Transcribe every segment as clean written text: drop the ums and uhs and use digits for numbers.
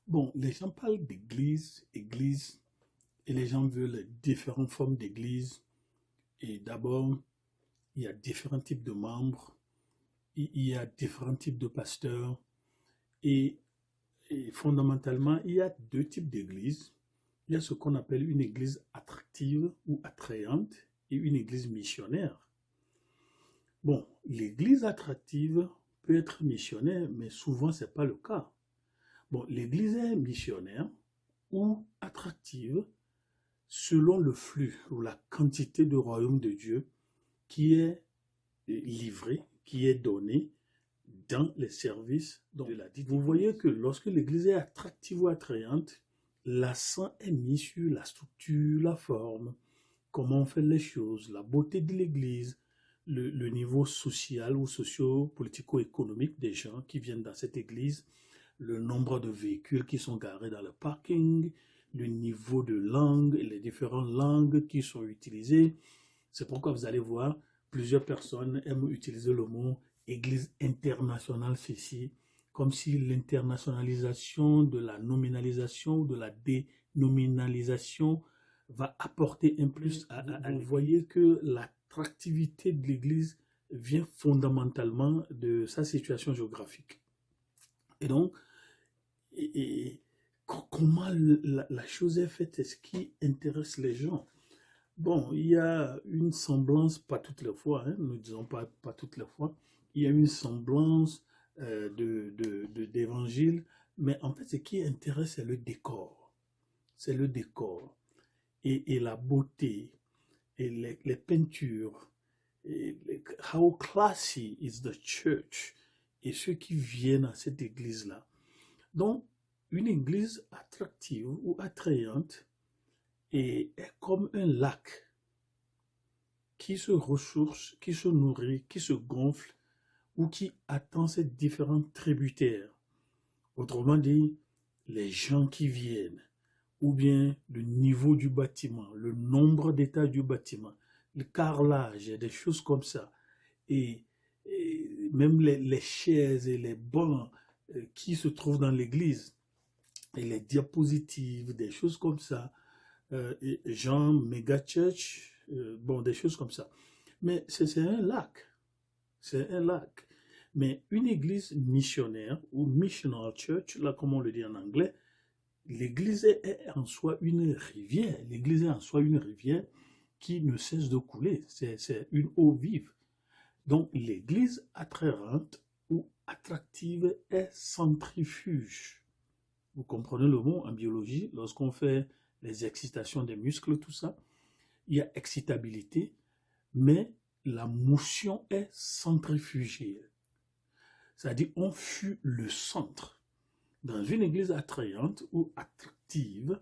Bon, les gens parlent d'église, église, et les gens veulent différentes formes d'église. Et d'abord, il y a différents types de membres, il y a différents types de pasteurs, et, et fondamentalement, il y a deux types d'églises. Il y a ce qu'on appelle une église attractive ou attrayante et une église missionnaire. Bon, l'église attractive peut être missionnaire, mais souvent, ce n'est pas le cas. Bon, l'église est missionnaire ou attractive selon le flux ou la quantité de royaume de Dieu qui est livré, qui est donné dans les services de la dite. Vous voyez que lorsque l'église est attractive ou attrayante, l'accent est mis sur la structure, la forme, comment on fait les choses, la beauté de l'église, le niveau social ou socio-politico-économique des gens qui viennent dans cette église, le nombre de véhicules qui sont garés dans le parking, le niveau de langue et les différentes langues qui sont utilisées. C'est pourquoi vous allez voir, plusieurs personnes aiment utiliser le mot Église internationale ceci, comme si l'internationalisation de la nominalisation, de la dénominalisation va apporter un plus à vous voyez que l'attractivité de l'Église vient fondamentalement de sa situation géographique. Et donc, et comment la chose est faite, est ce qui intéresse les gens. Bon, il y a une semblance, pas toutes les fois, hein, ne disons pas toutes les fois, il y a une semblance d'évangile, mais en fait, ce qui intéresse, c'est le décor. C'est le décor et la beauté et les peintures. How classy is the church et ceux qui viennent à cette église-là. Donc, une église attractive ou attrayante est comme un lac qui se ressource, qui se nourrit, qui se gonfle ou qui attend ses différents tributaires. Autrement dit, les gens qui viennent, ou bien le niveau du bâtiment, le nombre d'étages du bâtiment, le carrelage, des choses comme ça. Et même les chaises et les bancs qui se trouvent dans l'église, et les diapositives, des choses comme ça. Jean Mega Church, bon, des choses comme ça. Mais c'est un lac. C'est un lac. Mais une église missionnaire ou missional church, là comme on le dit en anglais, l'église est en soi une rivière. L'église est en soi une rivière qui ne cesse de couler. C'est une eau vive. Donc l'église attrayante ou attractive est centrifuge. Vous comprenez le mot en biologie, lorsqu'on fait les excitations des muscles, tout ça, il y a excitabilité, mais la motion est centrifugée. C'est-à-dire, on fut le centre. Dans une église attrayante ou attractive,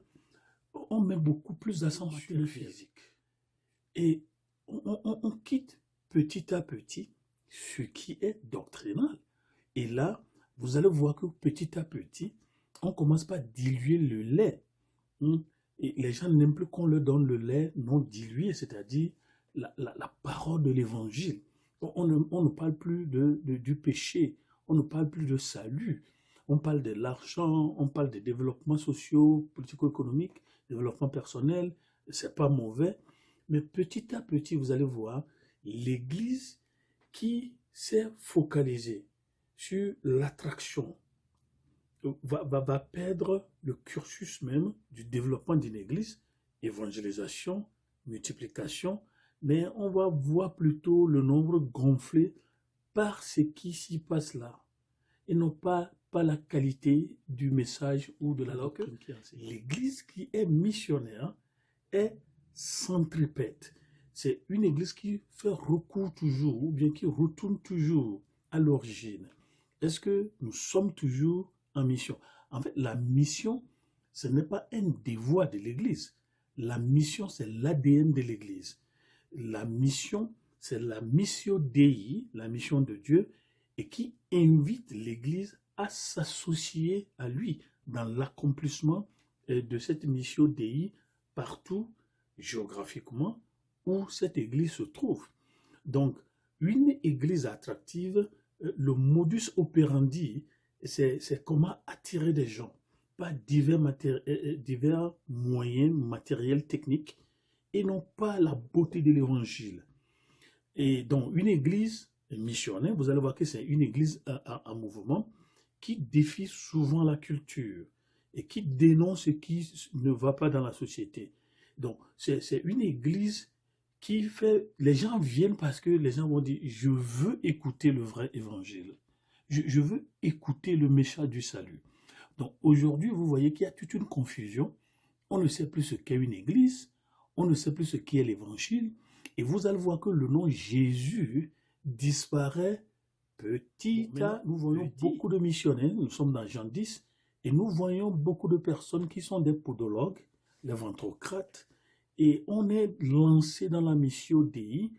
on met beaucoup plus d'accent sur le physique. Et on quitte petit à petit ce qui est doctrinal. Et là, vous allez voir que petit à petit, on commence par diluer le lait. Et les gens n'aiment plus qu'on leur donne le lait non dilué, c'est-à-dire la parole de l'évangile. On ne parle plus du péché, on ne parle plus de salut. On parle de l'argent, on parle des développements sociaux, politico-économiques, développement personnel, c'est pas mauvais. Mais petit à petit, vous allez voir, l'Église qui s'est focalisée sur l'attraction va perdre le cursus même du développement d'une église, évangélisation, multiplication, mais on va voir plutôt le nombre gonflé par ce qui s'y passe là, et non pas la qualité du message ou de la doctrine qui enseigne. L'église qui est missionnaire est centripète. C'est une église qui fait recours toujours, ou bien qui retourne toujours à l'origine. Est-ce que nous sommes toujours en mission? En fait, la mission, ce n'est pas un devoir de l'Église. La mission, c'est l'ADN de l'Église. La mission, c'est la missio Dei, la mission de Dieu, et qui invite l'Église à s'associer à lui dans l'accomplissement de cette missio Dei partout, géographiquement, où cette Église se trouve. Donc, une Église attractive, le modus operandi, c'est comment attirer des gens. pas divers moyens matériels, techniques, et n'ont pas la beauté de l'évangile. Et donc, une église missionnaire, vous allez voir que c'est une église en mouvement qui défie souvent la culture et qui dénonce ce qui ne va pas dans la société. Donc, c'est une église qui fait... Les gens viennent parce que les gens vont dire, je veux écouter le vrai évangile. Je veux écouter le message du salut. Donc, aujourd'hui, vous voyez qu'il y a toute une confusion. On ne sait plus ce qu'est une église. On ne sait plus ce qu'est l'évangile. Et vous allez voir que le nom Jésus disparaît petit à petit. Nous voyons beaucoup de missionnaires, nous sommes dans Jean 10, et nous voyons beaucoup de personnes qui sont des podologues, les ventrocrates, et on est lancé dans la mission Dei,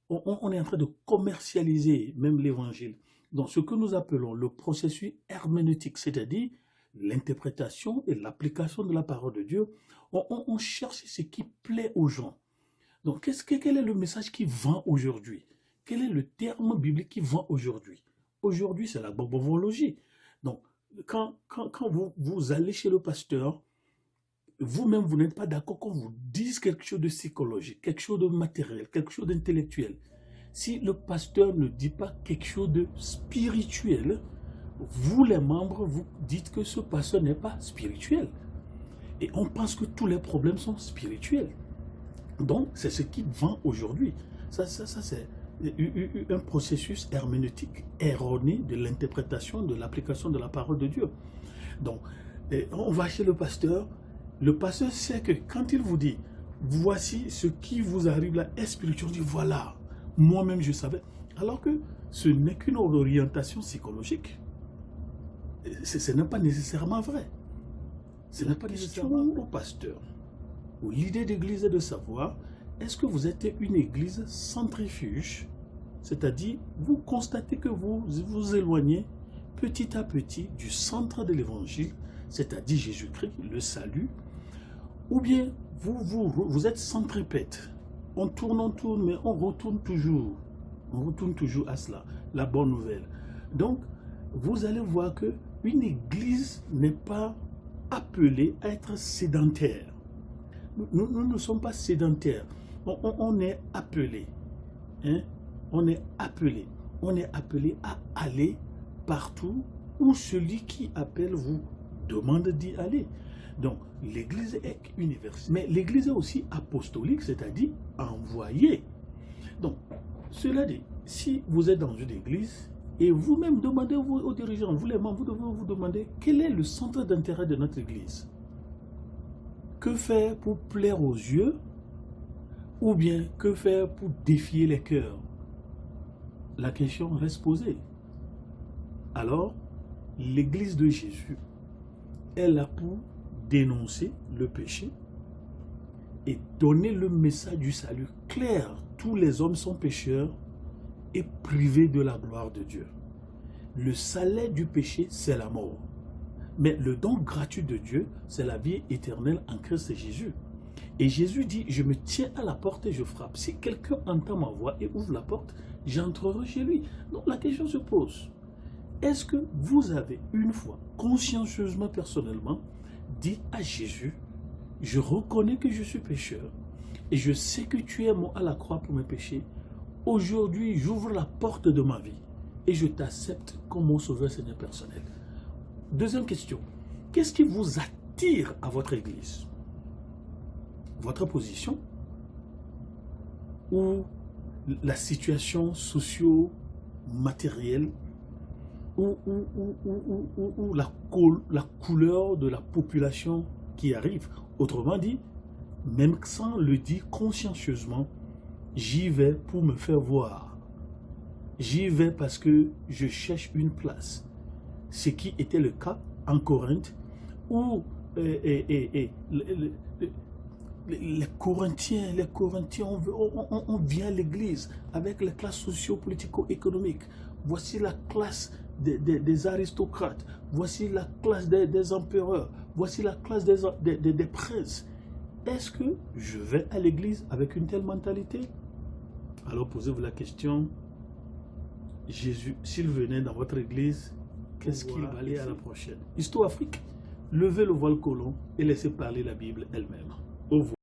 on est en train de commercialiser même l'évangile. Donc ce que nous appelons le processus herméneutique, c'est-à-dire l'interprétation et l'application de la parole de Dieu, on cherche ce qui plaît aux gens. Donc quel est le message qui vend aujourd'hui? Quel est le terme biblique qui vend aujourd'hui? Aujourd'hui, c'est la bobovologie. Donc, quand vous allez chez le pasteur, vous-même, vous n'êtes pas d'accord qu'on vous dise quelque chose de psychologique, quelque chose de matériel, quelque chose d'intellectuel. Si le pasteur ne dit pas quelque chose de spirituel, vous, les membres, vous dites que ce pasteur n'est pas spirituel. Et on pense que tous les problèmes sont spirituels. Donc, c'est ce qui vend aujourd'hui. Ça c'est un processus herméneutique erroné de l'interprétation, de l'application de la parole de Dieu. Donc, on va chez le pasteur sait que quand il vous dit, voici ce qui vous arrive là est spirituel, on dit, voilà, moi-même je savais. Alors que ce n'est qu'une orientation psychologique. Ce n'est pas nécessairement vrai. Ce n'est pas nécessairement au pasteur. L'idée d'église est de savoir, est-ce que vous êtes une église centrifuge? C'est-à-dire, vous constatez que vous vous éloignez petit à petit du centre de l'évangile, c'est-à-dire Jésus-Christ, le salut, ou bien vous êtes centripète. On tourne, mais on retourne toujours. On retourne toujours à cela, la bonne nouvelle. Donc, vous allez voir que une église n'est pas appelée à être sédentaire. Nous ne sommes pas sédentaires. On est appelé. Hein? On est appelé. On est appelé à aller partout où celui qui appelle vous demande d'y aller. Donc, l'église est universelle. Mais l'église est aussi apostolique, c'est-à-dire envoyée. Donc, cela dit, si vous êtes dans une église et vous-même demandez aux dirigeants, vous les membres, vous devez vous demander quel est le centre d'intérêt de notre église. Que faire pour plaire aux yeux ou bien que faire pour défier les cœurs? La question reste posée. Alors, l'église de Jésus est là pour dénoncer le péché et donner le message du salut clair. Tous les hommes sont pécheurs et privés de la gloire de Dieu. Le salaire du péché, c'est la mort. Mais le don gratuit de Dieu, c'est la vie éternelle en Christ Jésus. Et Jésus dit, je me tiens à la porte et je frappe. Si quelqu'un entend ma voix et ouvre la porte, j'entrerai chez lui. Donc la question se pose, est-ce que vous avez une fois, consciencieusement, personnellement, dit à Jésus, je reconnais que je suis pécheur et je sais que tu es mort à la croix pour mes péchés. Aujourd'hui, j'ouvre la porte de ma vie et je t'accepte comme mon sauveur Seigneur personnel. Deuxième question, qu'est-ce qui vous attire à votre église? Votre position ou la situation socio-matérielle ou la couleur de la population qui arrive? Autrement dit, même sans le dire consciencieusement, j'y vais pour me faire voir. J'y vais parce que je cherche une place. Ce qui était le cas en Corinthe, où les Corinthiens, on vient à l'église avec les classes socio-politico-économiques. Voici la classe des aristocrates, voici la classe des empereurs, voici la classe des princes. Est-ce que je vais à l'église avec une telle mentalité? Alors posez-vous la question, Jésus, s'il venait dans votre église, qu'est-ce qu'il va aller à la prochaine? Histo-Afrique, levez le voile colon et laissez parler la Bible elle-même. Au revoir.